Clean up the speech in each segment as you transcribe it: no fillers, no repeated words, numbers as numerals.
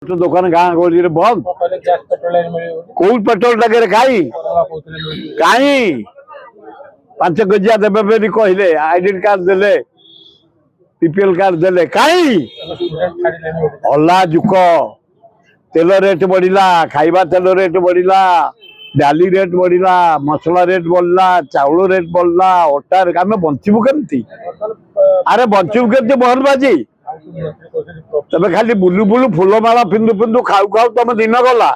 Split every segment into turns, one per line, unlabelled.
petrol दुकान गाँ गहली बंद कौ पेट्रोल टाके कहीं 5 गजिया देवे बोली कहले आईडी कार्ड देले बीपीएल कार्ड देले कहीं अल्ला जुक तेल रेट बढ़ला खाइबा तेल रेट बढ़ला डाली रेट बढ़ला मसला रेट बढ़ला चाउल रेट बढ़ला अटा आम बचबू केमती अरे बचबू केमती मोहन बाजी तबे खाली बुलू बुलू फूलमाला पिंधु पिंधु खाऊ खाऊ तुम दिन गला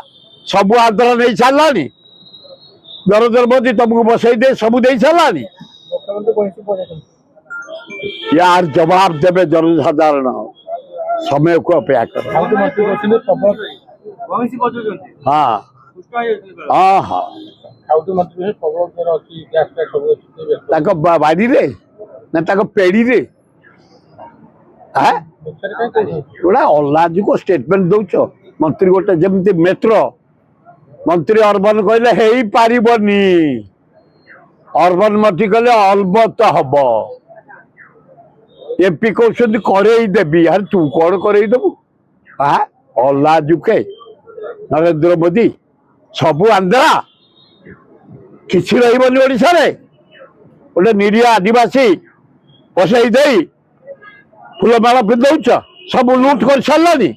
सबू आदर नहीं सारानी नरेंद्र मोदी तुमको बसई दे सब दे सारानी यार जवाब देवे जनसाधारण समय को अपेक्षा कर हाँ हाँ हाँ बाड़ी रे ना पेड़ी रे गोटा अल्लाजुक स्टेटमेंट दौच मंत्री गोटे जमी मेट्रो मंत्री अर्बन कहले हे पारिबनी अर्बन मंत्री कहले अलबत हम एमपी कहते करई देवी अरे तू कौन करई देबू हाँ अल्लाजुके नरेंद्र मोदी सबू आंध्रा किसी रही ओडिशा रे गोटे निरीह आदिवासी बसई दे फूलमाला पिंधौच सब लुट कर सारानी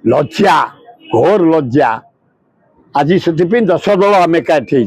लज्जा घोर लज्जा आज से 10 दल आम एकाठी